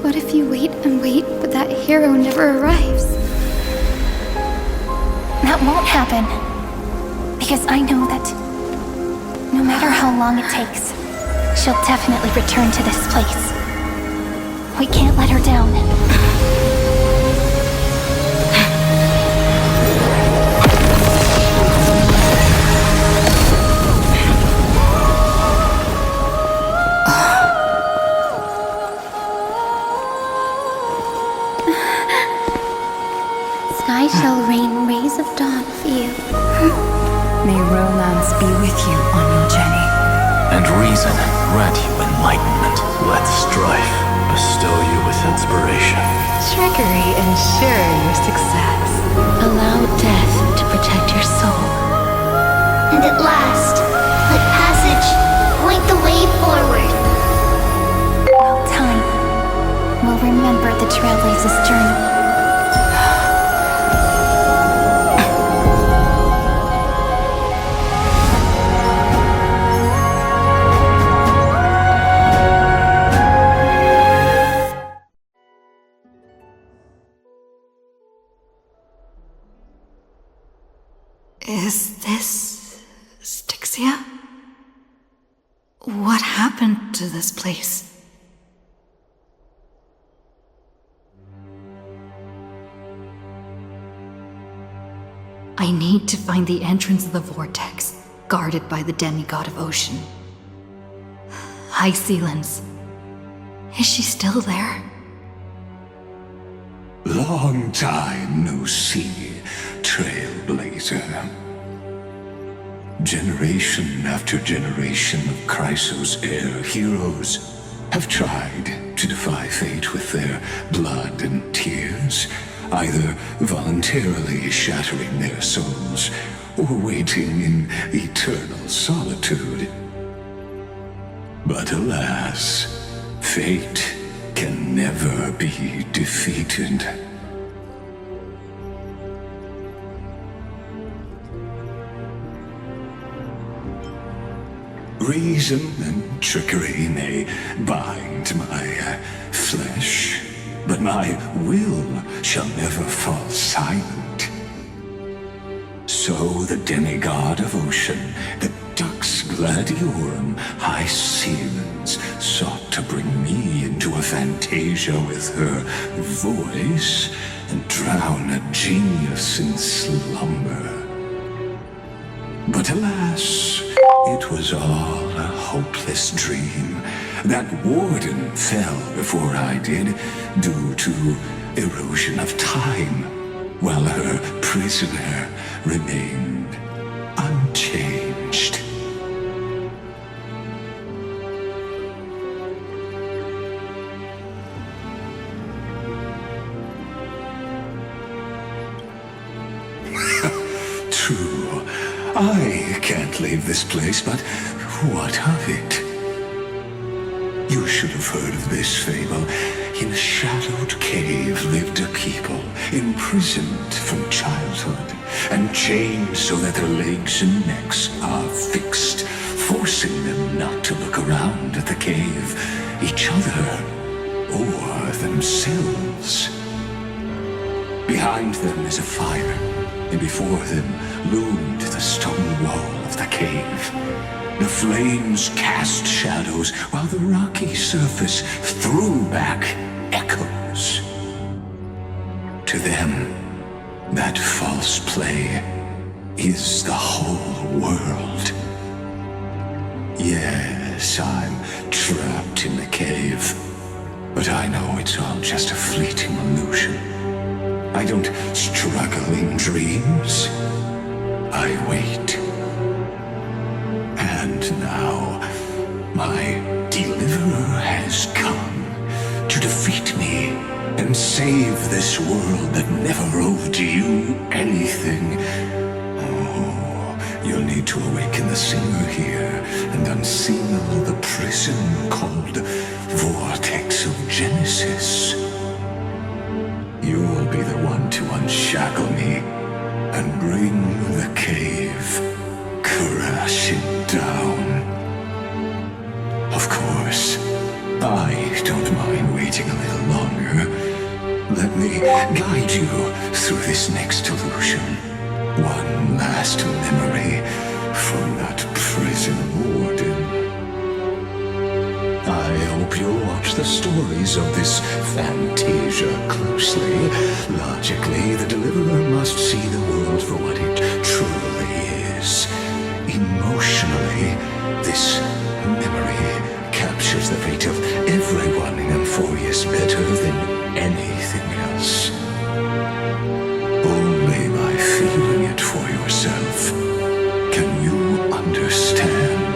What if you wait and wait, but that hero never arrives? That won't happen. Because I know that no matter how long it takes, she'll definitely return to this place. We can't let her down. Sky shall rain rays of dawn for you. May romance be with you on your journey. And reason grant you enlightenment. Let strife bestow you with inspiration. Trickery ensure your success. Allow death to protect your soul. And at last, let passage point the way forward. Well, time will remember the Trailblazer's journey. Is this Styxia? What happened to this place? I need to find the entrance of the vortex, guarded by the Demigod of Ocean. Hysinlse. Is she still there? Long time no see, Trailblazer. Generation after generation of Chryso Heir heroes have tried to defy fate with their blood and tears, either voluntarily shattering their souls or waiting in eternal solitude. But alas, fate can never be defeated. Reason and trickery may bind my flesh, but my will shall never fall silent. So the Demigod of Ocean, the Dux Gladiorum, Hysinlse, sought to bring me into a fantasia with her voice and drown a genius in slumber. But alas, it was all a hopeless dream. That warden fell before I did, due to erosion of time, while her prisoner remained unchanged. True, I can't leave this place, but what of it? You should have heard of this fable. In a shadowed cave lived a people, imprisoned from childhood, and chained so that their legs and necks are fixed, forcing them not to look around at the cave, each other, or themselves. Behind them is a fire, and before them loomed the stone wall of the cave. The flames cast shadows, while the rocky surface threw back echoes. To them, that false play is the whole world. Yes, I'm trapped in the cave, but I know it's all just a fleeting illusion. I don't struggle in dreams. I wait. And now, my deliverer has come to defeat me and save this world that never owed you anything. Oh, you'll need to awaken the singer here and unseal the prison called Vortex of Genesis. You'll be the one to unshackle me and bring the cave crashing down. Of course, I don't mind waiting a little longer. Let me guide you through this next illusion. One last memory from that prison warden. I hope you'll watch the stories of this Fantasia closely. Logically, the Deliverer must see the world for what it truly is. Emotionally, this memory captures the fate of everyone in Emphoria better than anything else. Only by feeling it for yourself can you understand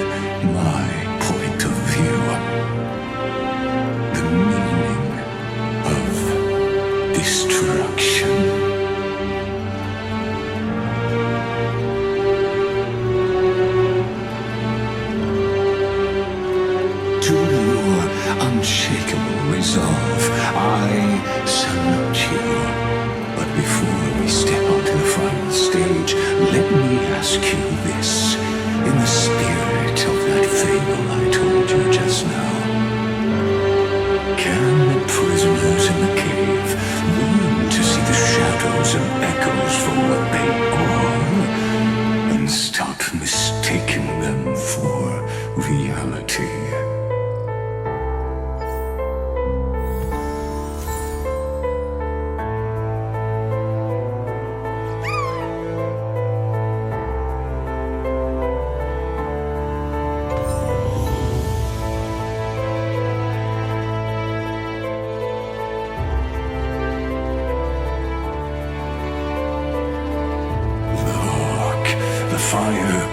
my point of view. The meaning of destruction. To your unshakable resolve, I salute you. But before we step onto the final stage, let me ask you this, in the spirit of that fable I told you just now. Can the prisoners in the cave learn to see the shadows and echoes for what they are, and stop mistaking them for reality?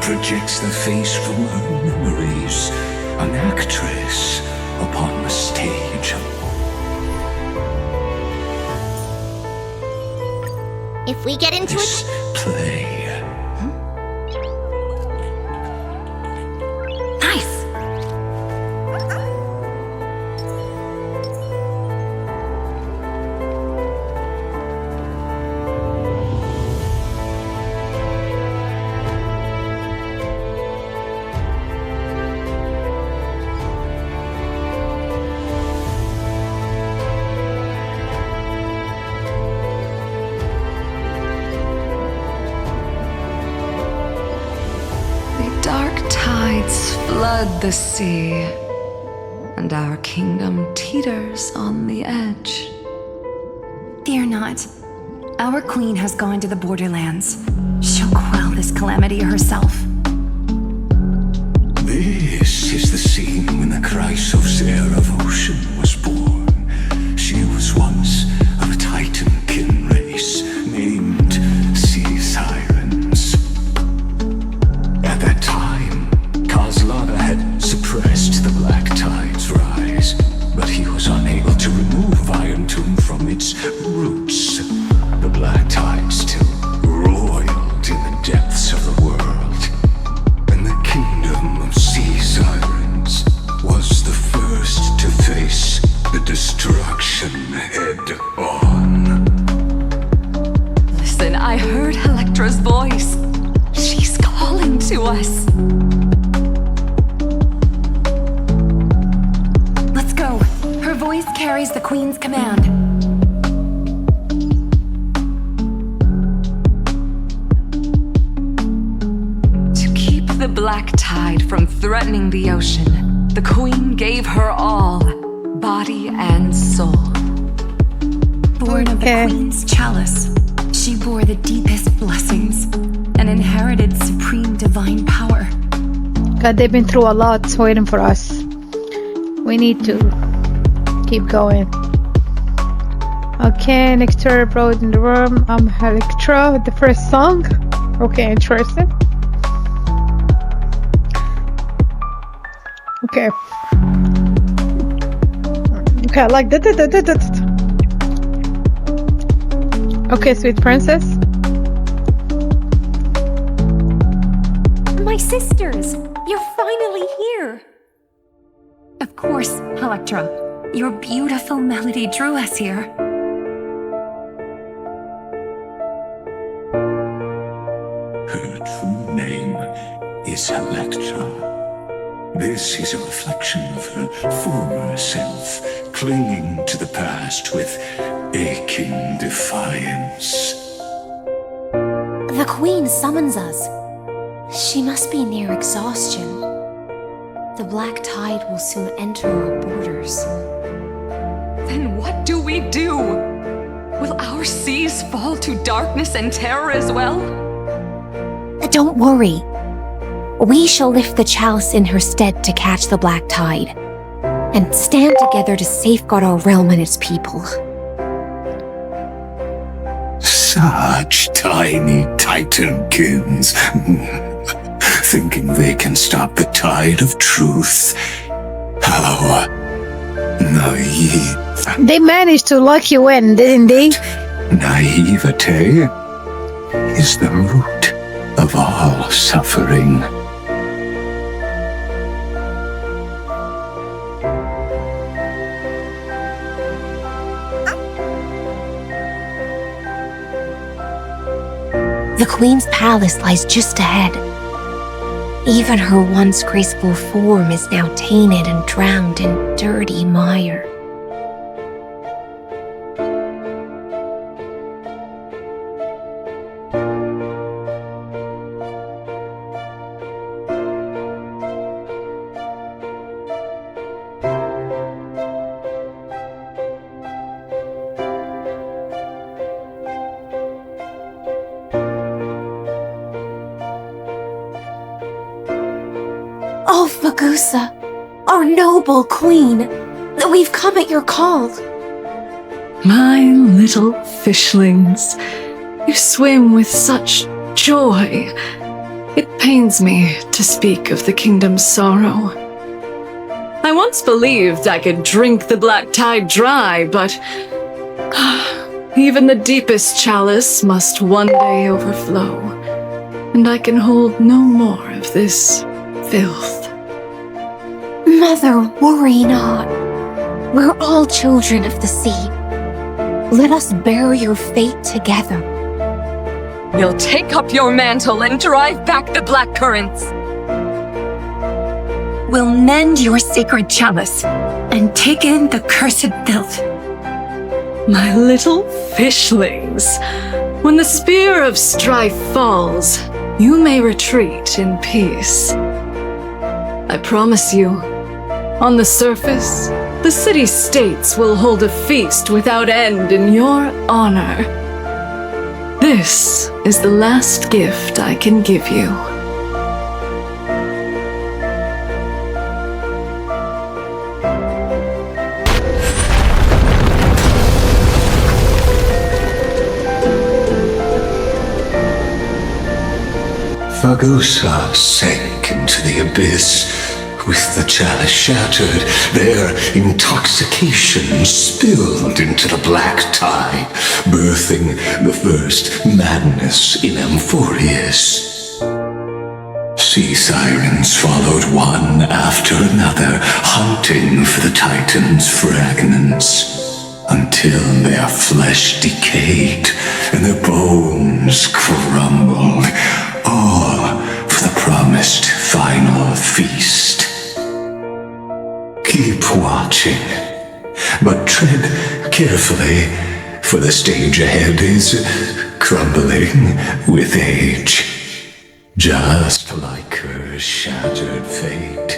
Projects the face from her memories, an actress upon the stage. If we get into This play. Nice! Flood the sea, and our kingdom teeters on the edge. Fear not. Our queen has gone to the borderlands. She'll quell this calamity herself. This is the scene when the Chryso Heir of Ocean was born. She was once of a Titan kin race named Sea Sirens. At that time, Kozlana had suppressed the Black Tide's rise, but he was unable to remove Iron Tomb from its roots. The Black Tide still roiled in the depths of the world, and the kingdom of Sea Sirens was the first to face the destruction head-on. Listen, I heard Helektra's voice. She's calling to us. Let's go. Her voice carries the queen's command. To keep the Black Tide from threatening the ocean, the queen gave her all, body and soul. Born of the queen's chalice, she bore the deepest blessings and inherited supreme divine power. God, they've been through a lot waiting for us. We need to keep going. Okay, next to abroad in the room. I'm Helektra with the first song. Okay, interesting. Okay. Okay, I like that. Okay, sweet princess. My sisters! You're finally here! Of course, Helektra. Your beautiful melody drew us here. Her true name is Helektra. This is a reflection of her former self, clinging to the past with aching defiance. The Queen summons us. She must be near exhaustion. The black tide will soon enter our borders. Then what do we do? Will our seas fall to darkness and terror as well? Don't worry. We shall lift the chalice in her stead to catch the black tide, and stand together to safeguard our realm and its people. Such tiny titankins, thinking they can stop the tide of truth. How naive. They managed to lock you in, didn't they? Naivete is the root of all suffering. The Queen's palace lies just ahead. Even her once graceful form is now tainted and drowned in dirty mire. Oh, Phagosa, our noble queen, we've come at your call. My little fishlings, you swim with such joy. It pains me to speak of the kingdom's sorrow. I once believed I could drink the black tide dry, but even the deepest chalice must one day overflow, and I can hold no more of this filth. Mother, worry not. We're all children of the sea. Let us bear your fate together. We'll take up your mantle and drive back the black currents. We'll mend your sacred chalice and take in the cursed filth. My little fishlings, when the spear of strife falls, you may retreat in peace. I promise you, on the surface, the city-states will hold a feast without end in your honor. This is the last gift I can give you. Phagosua sank into the abyss. With the chalice shattered, their intoxication spilled into the black tide, birthing the first madness in Amphorius. Sea sirens followed one after another, hunting for the Titan's fragments, until their flesh decayed and their bones crumbled, all for the promised final feast. Keep watching, but tread carefully, for the stage ahead is crumbling with age, just like her shattered fate.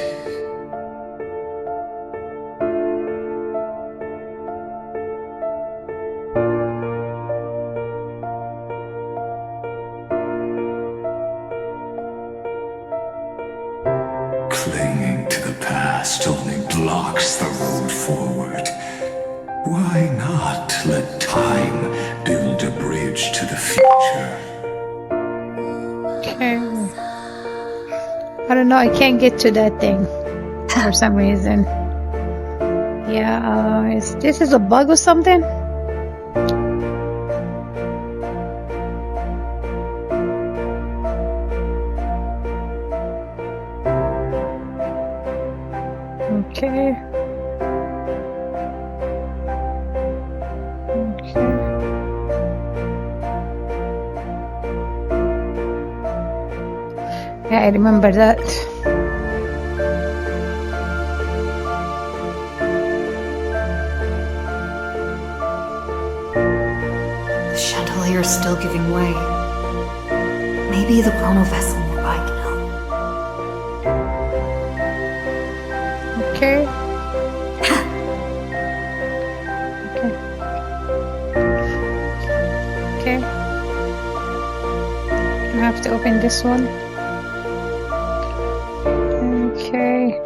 Clinging to the past only blocks the road forward. Why not let time build a bridge to the future? Okay. I don't know, I can't get to that thing for some reason. Yeah, this is a bug or something? Okay. Yeah, I remember that. The chandelier is still giving way. Maybe the chrono vessel nearby can help. Okay. Okay. I have to open this one. Okay.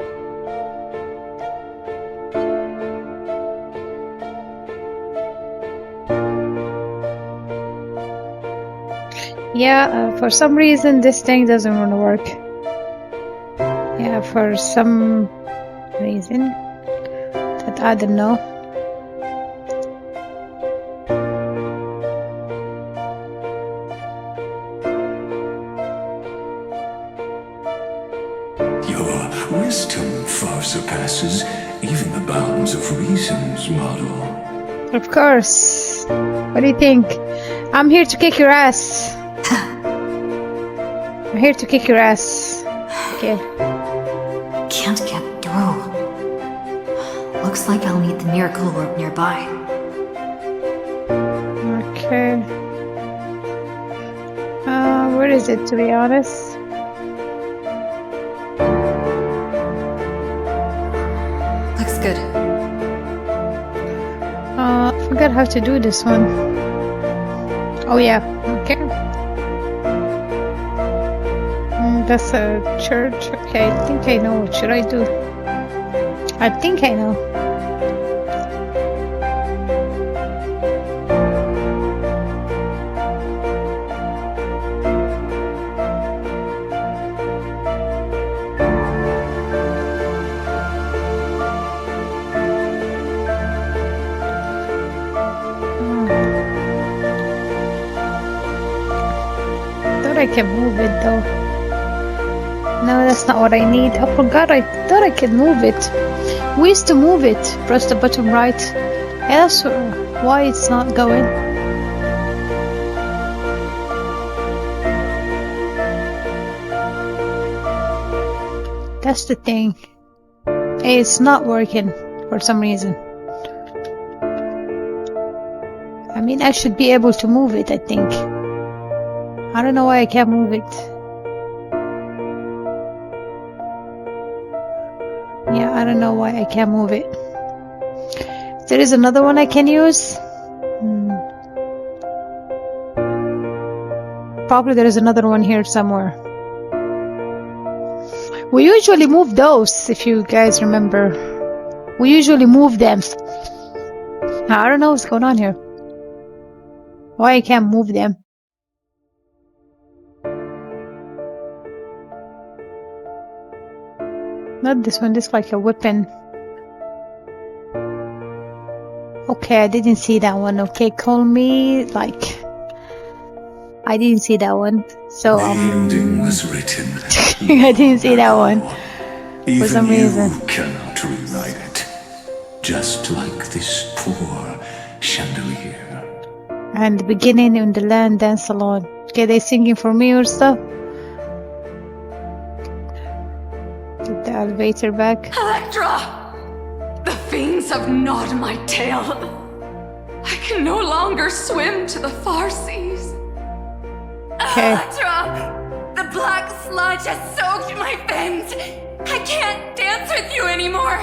Yeah, for some reason this thing doesn't want to work. Yeah, for some reason that I don't know. Your wisdom far surpasses even the bounds of reason's model. Of course. What do you think? I'm here to kick your ass. I'm here to kick your ass. Okay. Can't get through. Looks like I'll need the miracle orb nearby. Okay. Where is it, to be honest? Looks good. I forgot how to do this one. Oh yeah, okay. That's a church. Okay, I think I know. What should I do? I think I know. Thought I can move it though. No, that's not what I need. I forgot. I thought I could move it. We used to move it. Press the button right. Yeah, that's why it's not going. That's the thing. It's not working for some reason. I mean, I should be able to move it, I think. I don't know why I can't move it. Yeah, I don't know why I can't move it. There is another one I can use. Probably there is another one here somewhere. We usually move those, if you guys remember. We usually move them. I don't know what's going on here. Why I can't move them. Not this one, this is like a weapon. Okay, I didn't see that one. Okay, call me like... I didn't see that one. So, The ending was written. I didn't see that one. For some reason. You cannot rewrite it. Just like this poor chandelier. And the beginning in the land dance salon. Okay, they singing for me or stuff? Get the elevator back. Helektra! The fiends have gnawed my tail. I can no longer swim to the far seas. Okay. Helektra! The black sludge has soaked my fins! I can't dance with you anymore!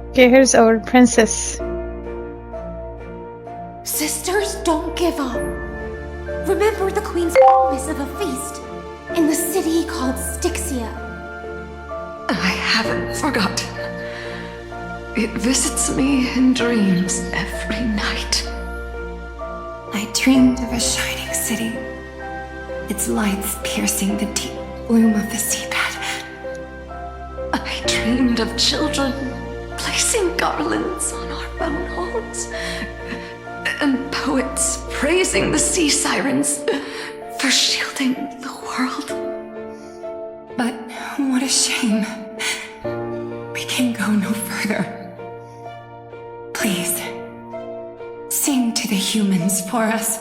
Okay, here's our princess. Sisters, don't give up. Remember the queen's promise of a feast in the city called Styxia. I haven't forgotten. It visits me in dreams every night. I dreamed of a shining city, its lights piercing the deep gloom of the seabed. I dreamed of children placing garlands on our bone homes, and poets praising the sea sirens for shielding the world. But what a shame. We can go no further. Please, sing to the humans for us.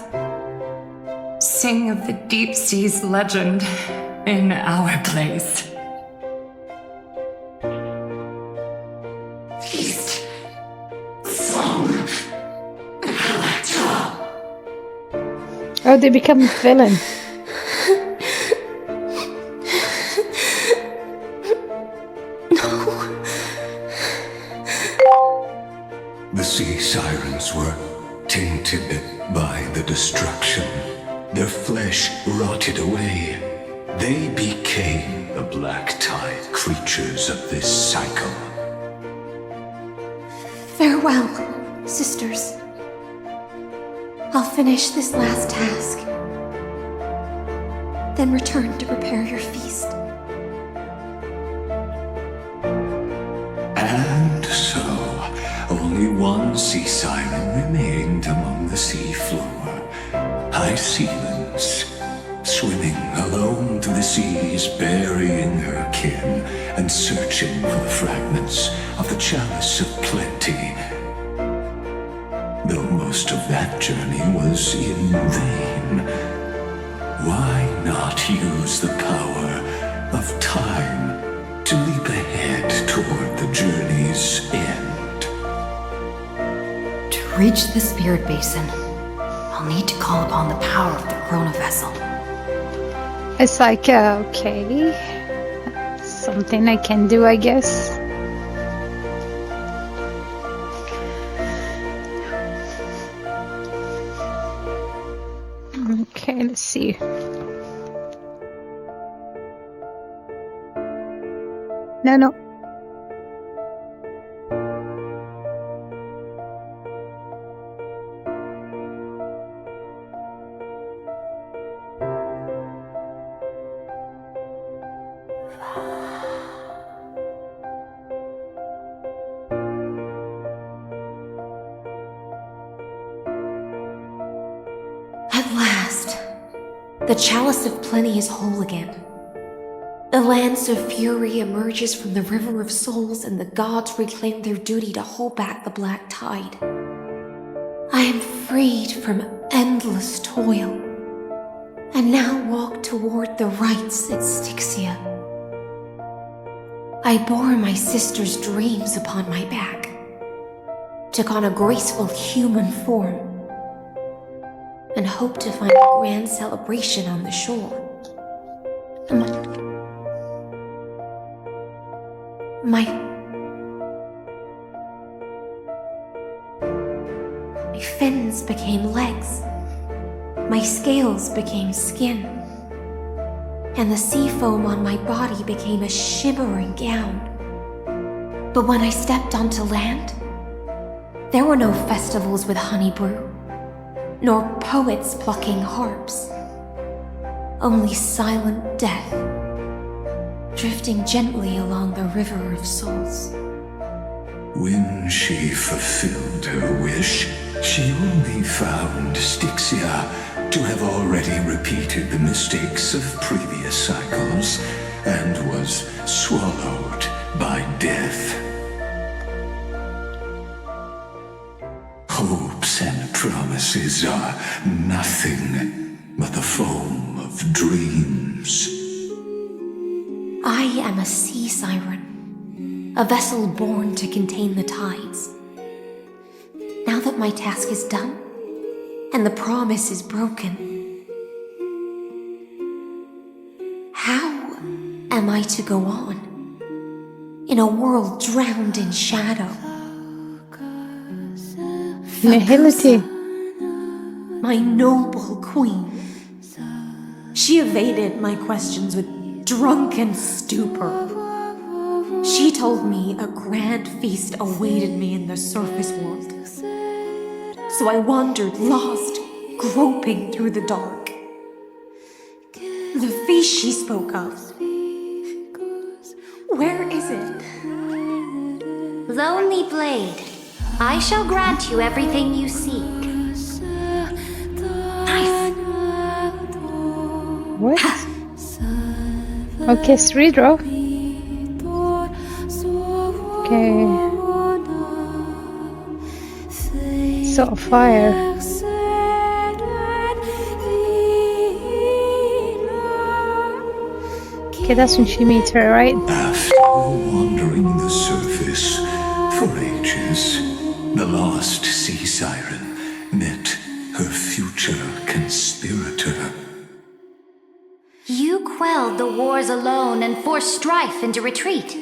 Sing of the deep sea's legend in our place. Feast. Song. Helektra. Oh, they become a villain. The sea sirens were tainted by the destruction. Their flesh rotted away. They became the black tide creatures of this cycle. Farewell, sisters. I'll finish this last task, then return to prepare your feast. And so, only one sea siren remained among the sea floor. Hysinlse, swimming alone through the seas, burying her kin and searching for the fragments of the chalice of plenty. Though most of that journey was in vain, why not use the power of time to leap ahead toward the journey's end? To reach the spirit basin, I'll need to call upon the power of the chrono vessel. It's like, okay. Something I can do, I guess. Okay, let's see. No. At last, the chalice of plenty is whole again. The lance of fury emerges from the river of souls, and the gods reclaim their duty to hold back the black tide. I am freed from endless toil, and now walk toward the rites at Styxia. I bore my sister's dreams upon my back, took on a graceful human form, and hope to find a grand celebration on the shore. My fins became legs, my scales became skin, and the sea foam on my body became a shimmering gown. But when I stepped onto land, there were no festivals with honey brew, nor poets plucking harps, only silent death, drifting gently along the river of souls. When she fulfilled her wish, she only found Styxia to have already repeated the mistakes of previous cycles and was swallowed by death. Hopes and promises are nothing but the foam of dreams. I am a sea siren, a vessel born to contain the tides. Now that my task is done, and the promise is broken, how am I to go on in a world drowned in shadow? Nihility. My noble queen. She evaded my questions with drunken stupor. She told me a grand feast awaited me in the surface world. So I wandered lost, groping through the dark. The feast she spoke of, where is it? Lonely Blade, I shall grant you everything you seek. What? Okay, Cyredra. Okay. Sort of fire. Okay, that's when she meets her, right? After wandering the surface for ages, the lost sea siren met her future conspirator. You quelled the wars alone and forced strife into retreat.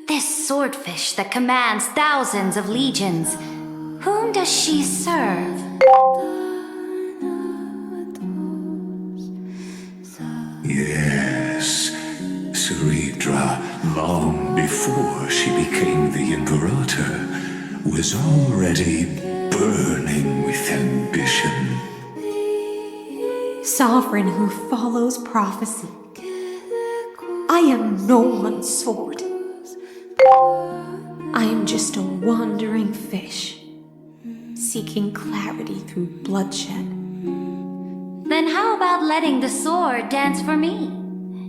This swordfish that commands thousands of legions, whom does she serve? Yes, Cyredra, long before she became the Imperator, was already burning with ambition. Sovereign who follows prophecy. I am no one's sword. I am just a wandering fish, seeking clarity through bloodshed. Then how about letting the sword dance for me,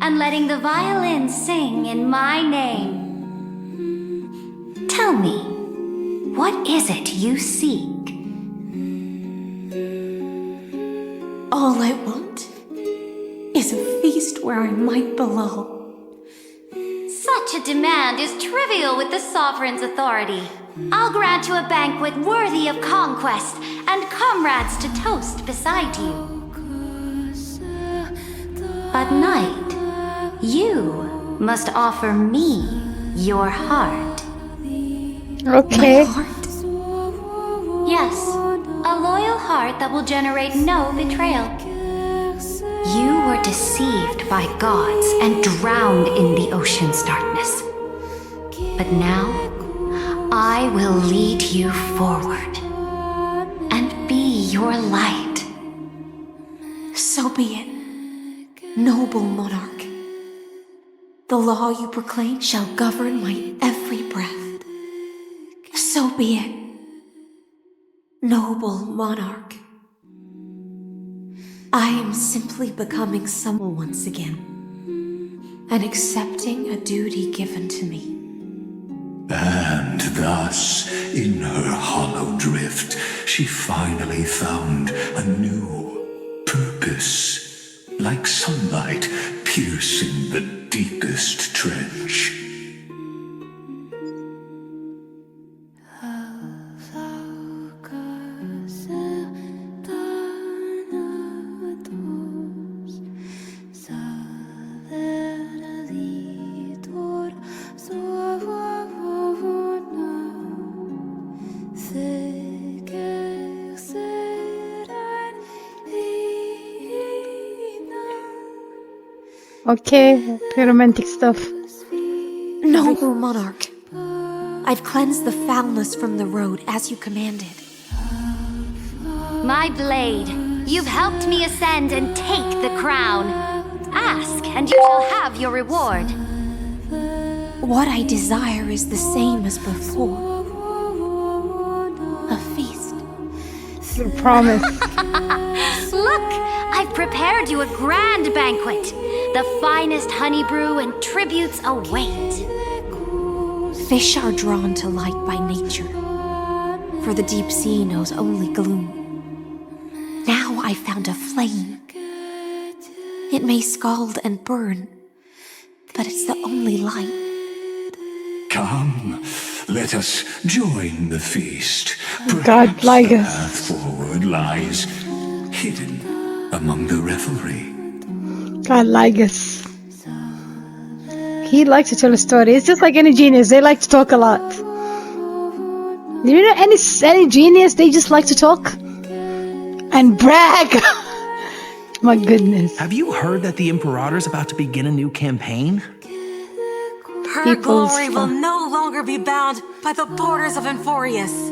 and letting the violin sing in my name? Tell me, what is it you seek? All I want is a feast where I might belong. Such a demand is trivial with the sovereign's authority. I'll grant you a banquet worthy of conquest and comrades to toast beside you. At night, you must offer me your heart. Okay. My heart? Yes, a loyal heart that will generate no betrayal. You were deceived by gods and drowned in the ocean's darkness. But now, I will lead you forward and be your light. So be it, noble monarch. The law you proclaim shall govern my every breath. So be it, noble monarch. I am simply becoming someone once again, and accepting a duty given to me. And thus, in her hollow drift, she finally found a new purpose, like sunlight piercing the deepest trench. Okay, romantic stuff. Noble monarch, I've cleansed the foulness from the road as you commanded. My blade, you've helped me ascend and take the crown. Ask, and you shall have your reward. What I desire is the same as before. A feast. You promise. Look, I've prepared you a grand banquet. The finest honey brew and tributes await. Fish are drawn to light by nature, for the deep sea knows only gloom. Now I found a flame. It may scald and burn, but it's the only light. Come, let us join the feast. God, Lygus. The path forward lies hidden among the revelry. God, Lygus. He likes to tell a story. It's just like any genius. They like to talk a lot. You know, any genius, they just like to talk and brag. My goodness. Have you heard that the Imperator's about to begin a new campaign? Her glory will no longer be bound by the borders of Inforius.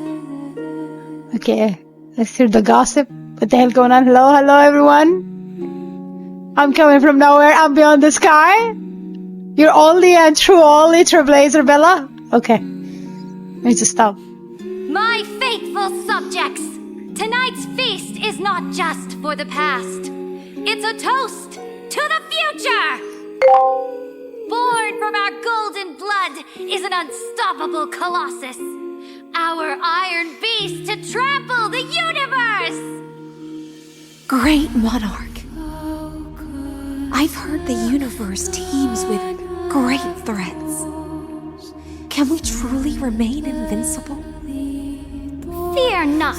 Okay, let's hear the gossip. What the hell going on? Hello, everyone. I'm coming from nowhere. I'm beyond the sky. You're only and true, only Trailblazer, Bella. Okay, I need to stop. My faithful subjects, tonight's feast is not just for the past. It's a toast to the future. Born from our golden blood blood is an unstoppable colossus. Our iron beast to trample the universe! Great monarch. I've heard the universe teems with great threats. Can we truly remain invincible? Fear not.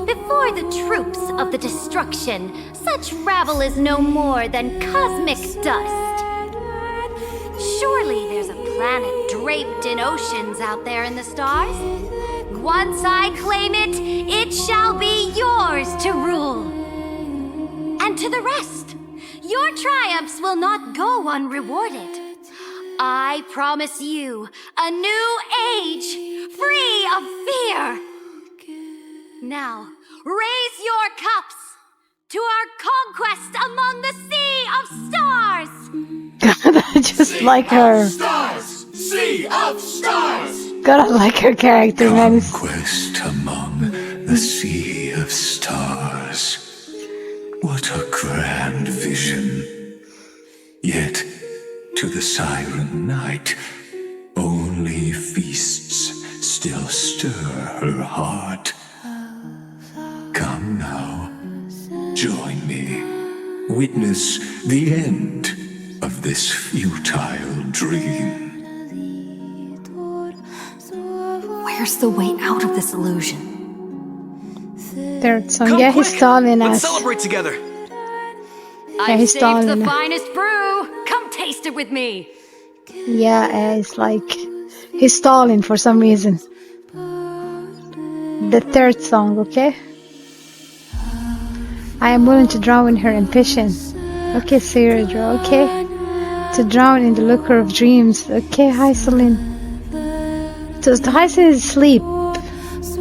Before the troops of the destruction, such rabble is no more than cosmic dust. Surely there's a planet draped in oceans out there in the stars. Once I claim it, it shall be yours to rule. And to the rest, your triumphs will not go unrewarded. I promise you a new age, free of fear. Now, raise your cups to our conquest among the Sea of Stars! God, I just like her. Stars! Sea of Stars! God, I like her character, man. Conquest among the Sea of Stars. What a grand vision. Yet, to the Siren Knight, only feasts still stir her heart. Come now, join me. Witness the end of this futile dream. Where's the way out of this illusion? Third song. Yeah, he's stalling us. Let's celebrate together. Yeah, he's saved the stalling us. finest brew. Come taste it with me. Yeah, it's like he's stalling for some reason. The third song, okay? I am willing to drown in her impatience. Okay, Cyredra, okay? To drown in the liquor of dreams. Okay, Hysline. So Hysline is asleep.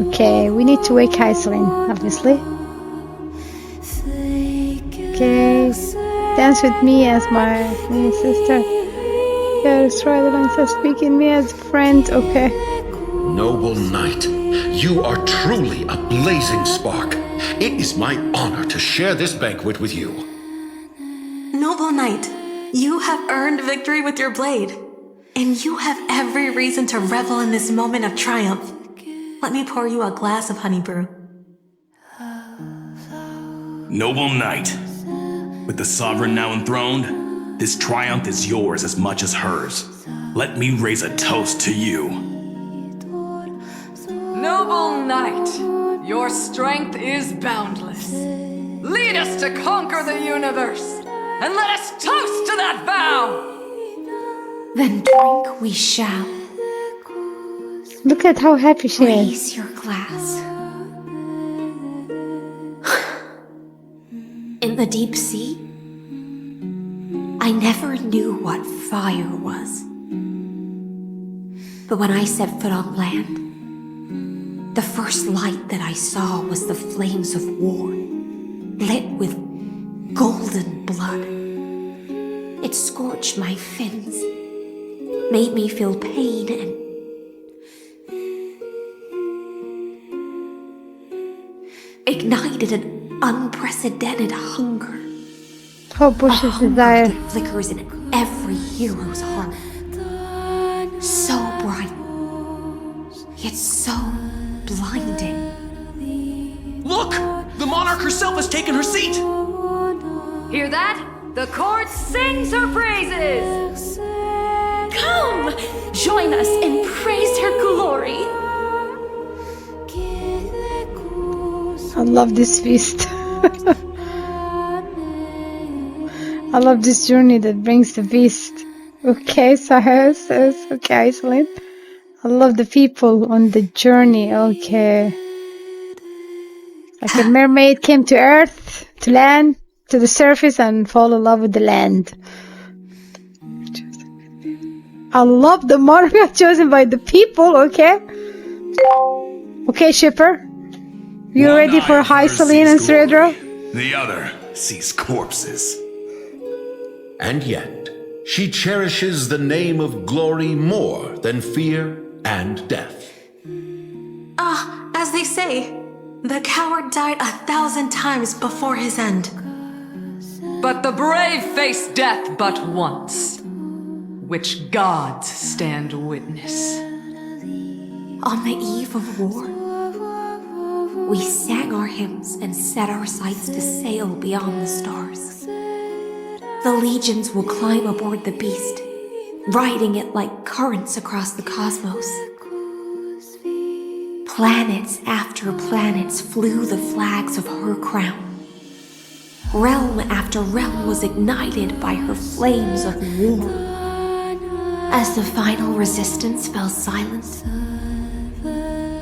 Okay, we need to wake Hysline, obviously. Okay, dance with me as my sister. Yeah, destroy the lungs of speaking me as a friend. Okay. Noble knight, you are truly a blazing spark. It is my honor to share this banquet with you. Noble knight, you have earned victory with your blade. And you have every reason to revel in this moment of triumph. Let me pour you a glass of honey brew. Noble knight, with the sovereign now enthroned, this triumph is yours as much as hers. Let me raise a toast to you. Noble knight, your strength is boundless. Lead us to conquer the universe, and let us toast to that vow! Then drink we shall. Look at how happy she is. Raise your glass. In the deep sea, I never knew what fire was. But when I set foot on land, the first light that I saw was the flames of war, lit with golden blood. It scorched my fins, made me feel pain and ignited an unprecedented hunger. How Bush's desire that flickers in every hero's heart. So bright, yet so blinding. Look! The monarch herself has taken her seat! Hear that? The court sings her praises! Come! Join us and praise her glory! I love this feast. I love this journey that brings the feast. Okay, so okay, Hysline. I love the people on the journey. Okay. Like a mermaid came to earth, to land, to the surface, and fall in love with the land. I love the monarch chosen by the people, okay? Okay, shipper. You ready for Hysline and Cyredra? The other sees corpses. And yet, she cherishes the name of glory more than fear and death. As they say, the coward died 1,000 times before his end. But the brave face death but once. which gods stand witness. On the eve of war, we sang our hymns and set our sights to sail beyond the stars. The legions will climb aboard the beast, riding it like currents across the cosmos. Planets after planets flew the flags of her crown. Realm after realm was ignited by her flames of war. As the final resistance fell silent,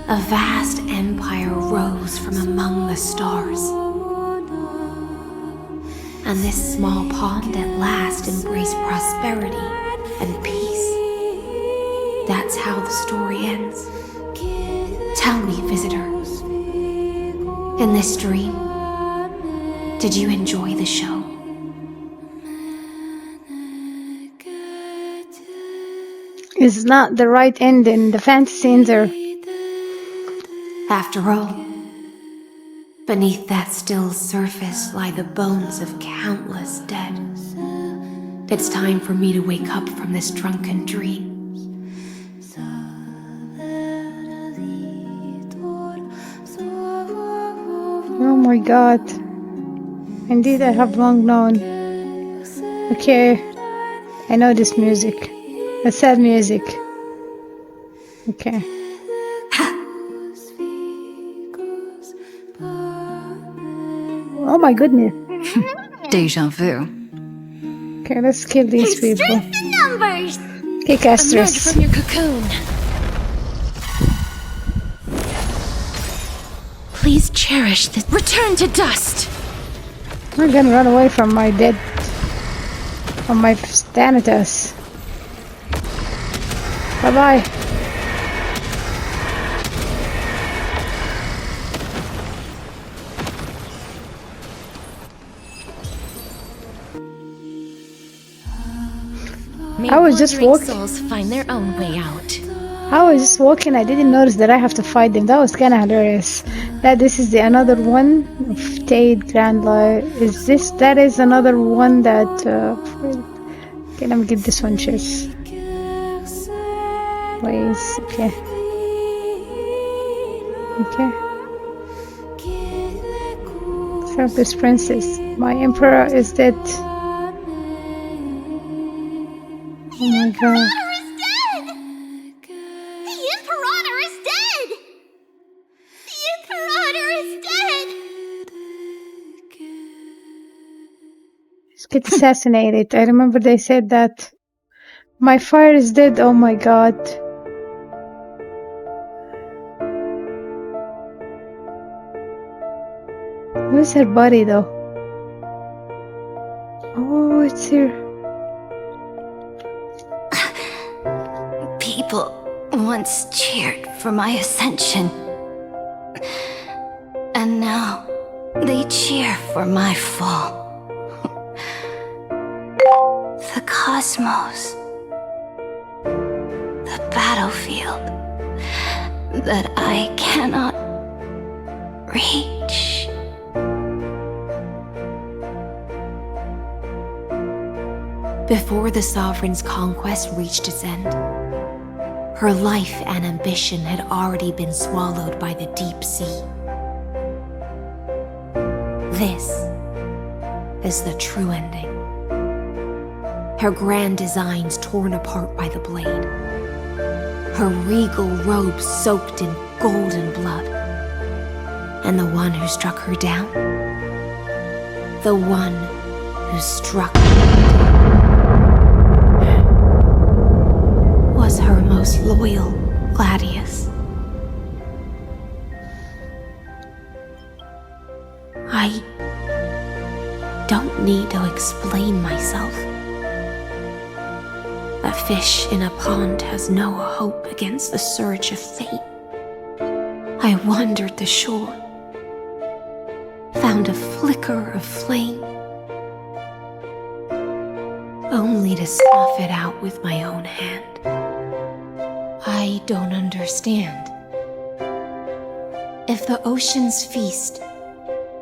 a vast empire rose from among the stars. And this small pond at last embraced prosperity and peace. That's how the story ends. Tell me, visitor, in this dream, did you enjoy the show? It's not the right ending. The fantasy ender. After all, beneath that still surface lie the bones of countless dead. It's time for me to wake up from this drunken dream. Oh my god. Indeed, I have long known. Okay, I know this music. It's sad music. Okay. Oh my goodness. Deja vu. Okay, let's kill these people. Numbers! Okay, casters. From your cocoon. Please cherish this. Return to dust! I'm gonna run away from my dead. From my Thanatos. Bye bye. I was just walking. Souls find their own way out. I was just walking. I didn't notice that I have to fight them. That was kind of hilarious. That this is the another one of Tade Grand Law. Is this? That is another one that. Okay, let me give this one chess. Please. Okay. Okay. Selfish princess. My emperor is dead. Oh my god. The Imperator is dead! The Imperator is dead! Just get assassinated. I remember they said that. My fire is dead. Oh my god. Where's her body though? Oh, it's here. People once cheered for my ascension. And now they cheer for my fall. The cosmos. The battlefield that I cannot reach. Before the Sovereign's conquest reached its end, her life and ambition had already been swallowed by the deep sea. This is the true ending. Her grand designs torn apart by the blade. Her regal robe soaked in golden blood. And the one who struck her down? The one who struck her was her most loyal Gladius. I don't need to explain myself. A fish in a pond has no hope against the surge of fate. I wandered the shore, found a flicker of flame, only to snuff it out with my own hand. I don't understand. If the ocean's feast,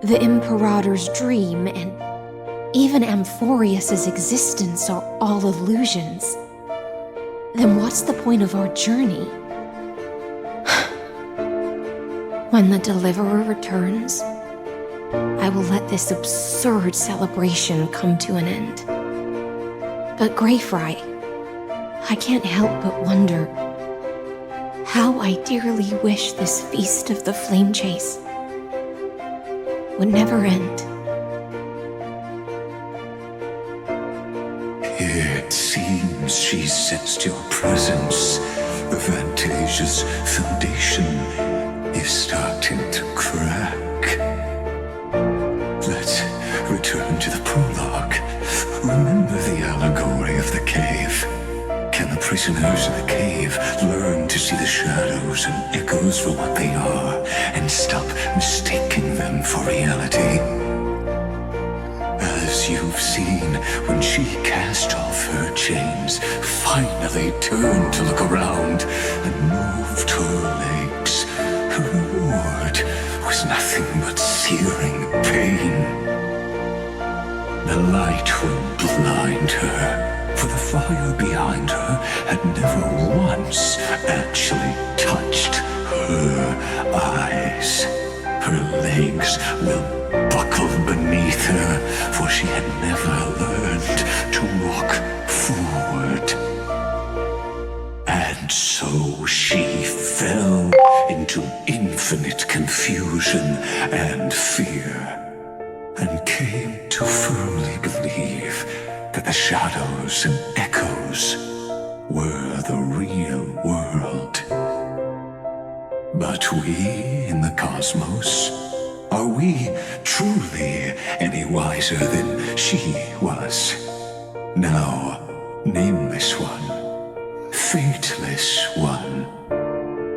the Imperator's dream, and even Amphorius's existence are all illusions, then what's the point of our journey? When the Deliverer returns, I will let this absurd celebration come to an end. But Greyfry, I can't help but wonder how I dearly wish this feast of the Flame Chase would never end. It seems she sensed your presence. The Fantasia's foundation is starting to crack. Let's return to the prologue. Remember the allegory of the cave. Can the prisoners in the cave learn to see the shadows and echoes for what they are and stop mistaking them for reality? As you've seen, when she cast off her chains, finally turned to look around and moved her legs, her reward was nothing but searing pain. The light will blind her, for the fire behind her had never once actually touched her eyes. Her legs will buckle beneath her, for she had never learned to walk forward. And so she fell into infinite confusion and fear, and came to firmly believe that the shadows and echoes were the real world. But we in the cosmos, are we truly any wiser than she was? Now, nameless one, fateless one,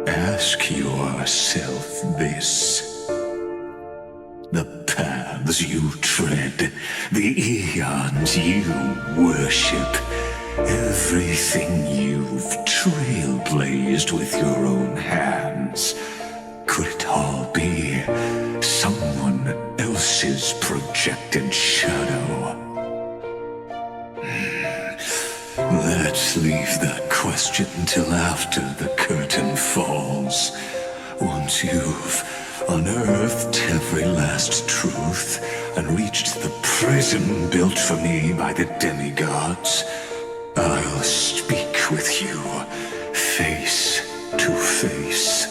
ask yourself this. The paths you tread, the eons you worship, everything you've trailblazed with your own hands, could it all be someone else's projected shadow? Let's leave that question till after the curtain falls. Once you've unearthed every last truth and reached the prison built for me by the demigods, I'll speak with you face to face.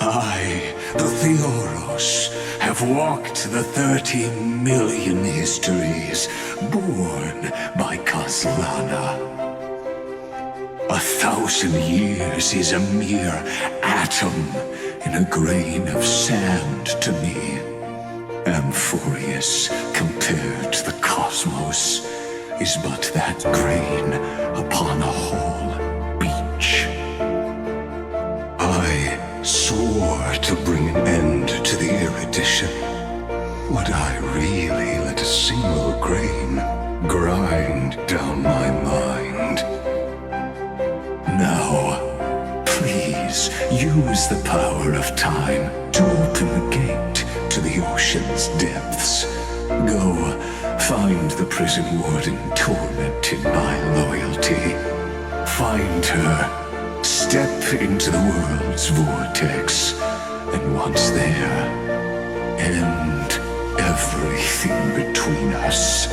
I, the Theoros, have walked the 30 million histories born by Kozlana. 1,000 years is a mere atom in a grain of sand to me. Amphorius, compared to the cosmos, is but that grain upon a whole beach. I swore to bring an end to the erudition. Would I really let a single grain grind down my mind? Now, please use the power of time to open the gate to the ocean's depths. Go, find the prison warden tormented by loyalty. Find her, step into the world's vortex, and once there, end everything between us.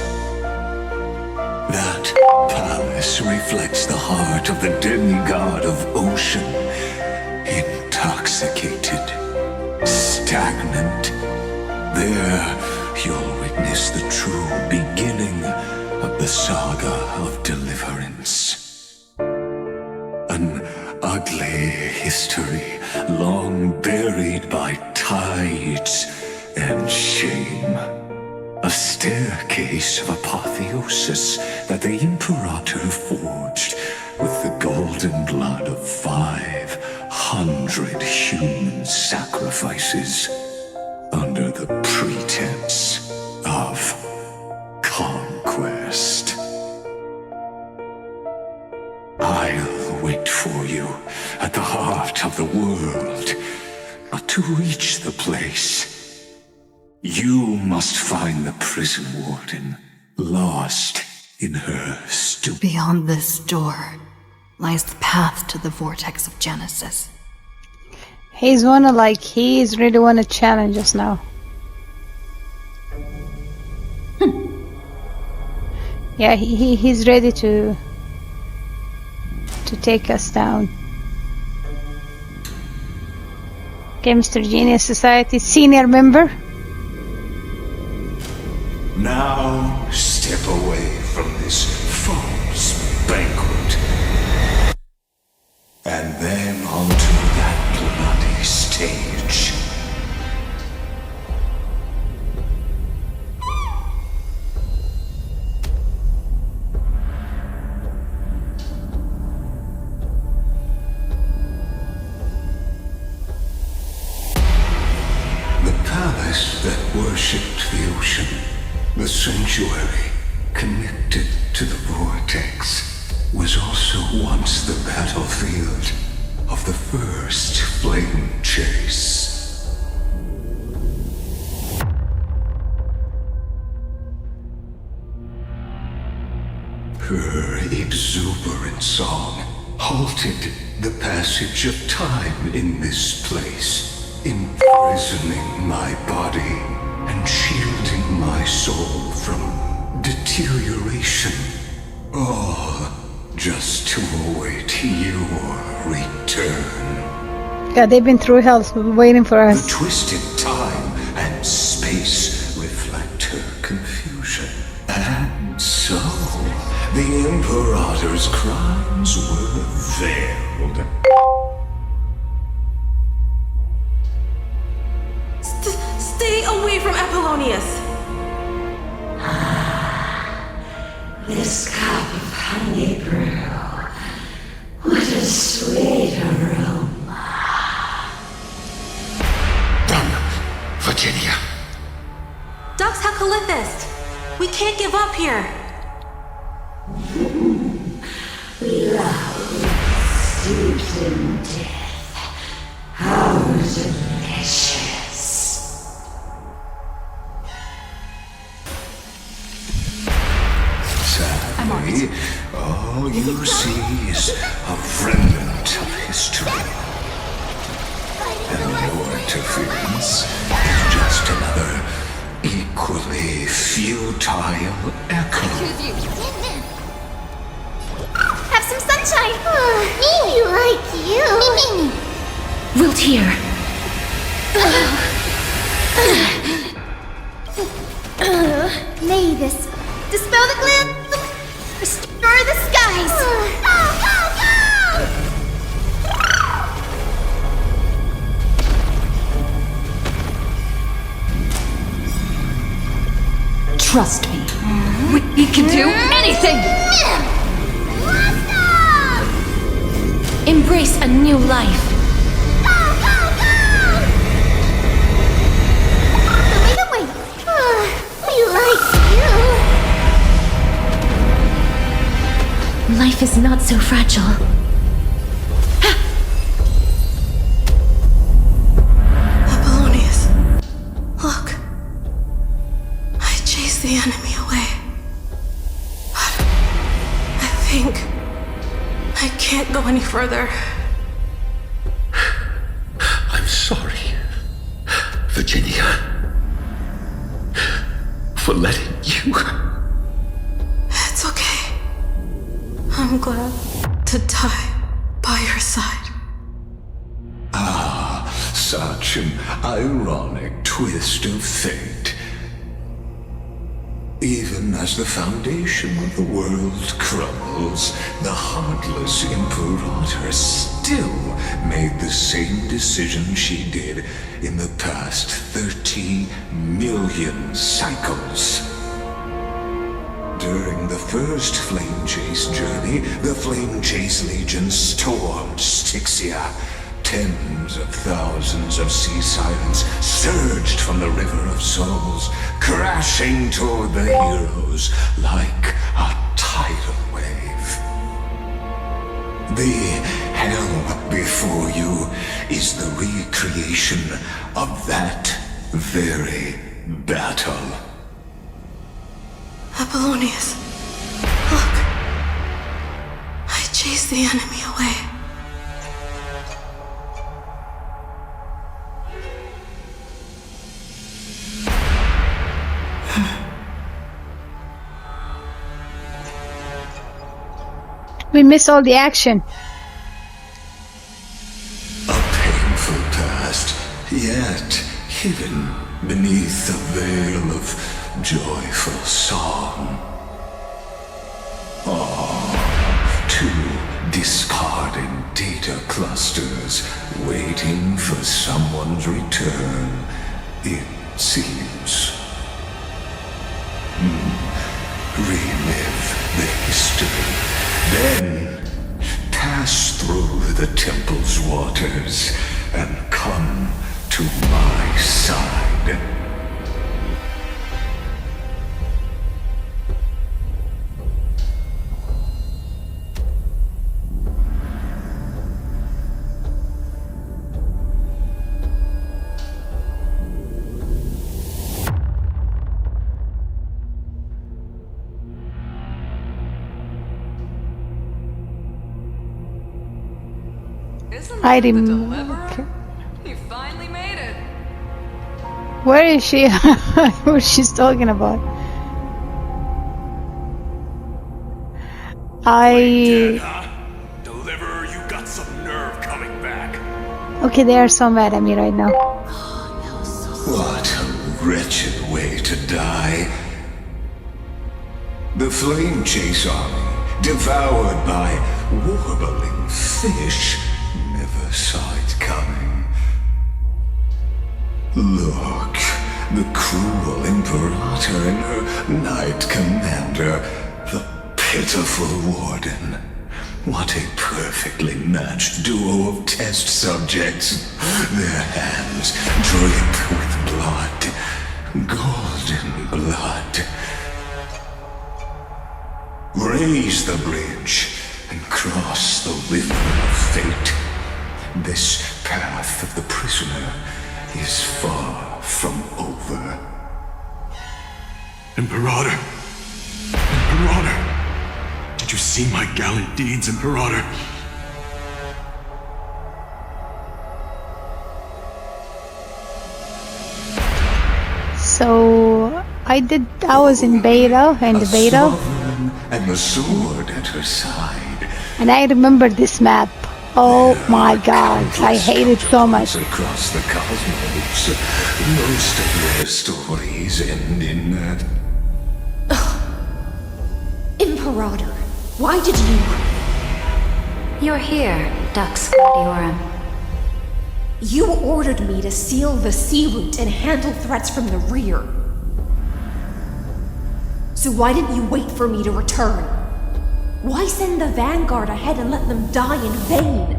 That palace reflects the heart of the demigod of ocean, intoxicated, stagnant. There, you'll witness the true beginning of the saga of deliverance. An ugly history, long buried by tides and shame. A staircase of apotheosis that the Imperator forged with the golden blood of 500 human sacrifices under the pretense of conquest. I'll wait for you at the heart of the world, but to reach the place, you must find the prison warden lost in her stupid... Beyond this door lies the path to the vortex of Genesis. He's really wanna challenge us now. Yeah, he's ready to take us down. Okay, Mr. Genius Society senior member. Now step away from this false banquet. And then onto that bloody stage. The palace that worshipped the ocean, the sanctuary connected to the vortex, was also once the battlefield of the first flame chase. Her exuberant song halted the passage of time in this place, imprisoning my body and shielding my soul from deterioration. All just to await your return. Yeah, they've been through hell, so waiting for us. The twisted time and space reflect her confusion. And so, the Imperator's crimes were veiled. Stay away from Apollonius! This cup of honey brew, what a sweet aroma. Done, Virginia. Dux Hakalithist! We can't give up here! Love steeped in death. How delicious. Sadly, all you see is a remnant of history. And your interference is just another equally futile echo. Have some sunshine! Me like you! Wilt hear. May this dispel the gloom, restore the skies! Go, go, go! Trust me. We can do anything! Embrace a new life. Wait. We like you. Life is not so fragile. Apollonius, look. I chased the enemy away. But I think I can't go any further. I'm sorry, Virginia, for letting you. It's okay. I'm glad to die by your side. Ah, such an ironic twist of fate. Even as the foundation of the world crumbles, the heartless Imperator still made the same decision she did in the past 30 million cycles. During the first Flame Chase journey, the Flame Chase Legion stormed Styxia. Tens of thousands of sea sirens surged from the River of Souls, crashing toward the heroes like a tidal wave. The hell before you is the recreation of that very battle. Apollonius, Chase the enemy away. We miss all the action. A painful past, yet hidden beneath a veil of joyful song. Two discarded data clusters waiting for someone's return, it seems. Relive the history, then pass through the temple's waters and come to my side. I remember. Okay. You finally made it. Where is she? What she's talking about? Deliverer, you got some nerve coming back. Okay, they are so mad at me right now. What a wretched way to die. The flame chase army, devoured by warbling fish, never saw it coming. Look, the cruel Imperator and her knight commander, the pitiful warden. What a perfectly matched duo of test subjects. Their hands drip with blood, golden blood. Raise the bridge and cross the river of fate. This path of the prisoner is far from over. Imperator! Did you see my gallant deeds, Imperator? So I was in beta and the beta. And the sword at her side. And I remember this map. Oh my god, I hate it so much. Across the cosmos, most of their stories end in that. Imperator, why did you... You're here, Dux Gladiorum. You ordered me to seal the sea route and handle threats from the rear. So why didn't you wait for me to return? Why send the vanguard ahead and let them die in vain?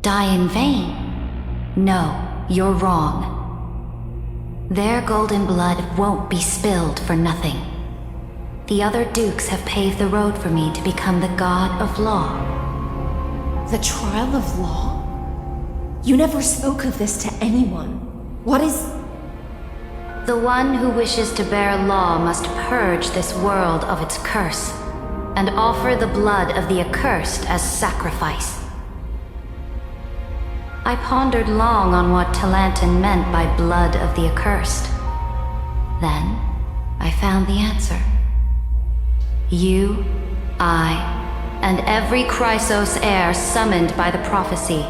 Die in vain? No, you're wrong. Their golden blood won't be spilled for nothing. The other dukes have paved the road for me to become the god of law. The trial of law? You never spoke of this to anyone. What is... The one who wishes to bear law must purge this world of its curse, and offer the blood of the accursed as sacrifice. I pondered long on what Talantin meant by blood of the accursed. Then, I found the answer. You, I, and every Chryso Heir summoned by the prophecy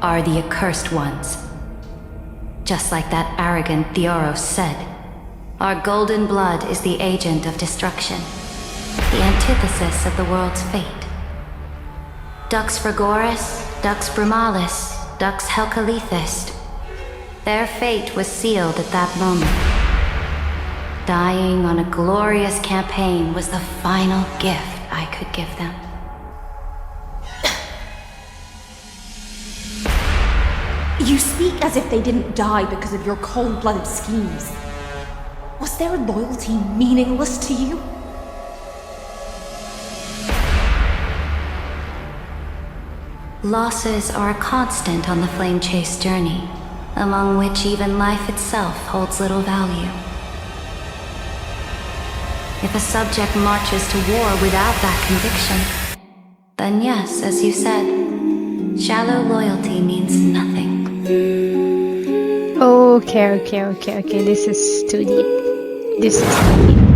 are the accursed ones. Just like that arrogant Theoros said, our golden blood is the agent of destruction, the antithesis of the world's fate. Dux Frigoris, Dux Brumalis, Dux Helkalethist. Their fate was sealed at that moment. Dying on a glorious campaign was the final gift I could give them. You speak as if they didn't die because of your cold-blooded schemes. Was their loyalty meaningless to you? Losses are a constant on the Flame Chase journey, among which even life itself holds little value. If a subject marches to war without that conviction, then yes, as you said, shallow loyalty means nothing. Okay. This is too deep. This is too deep.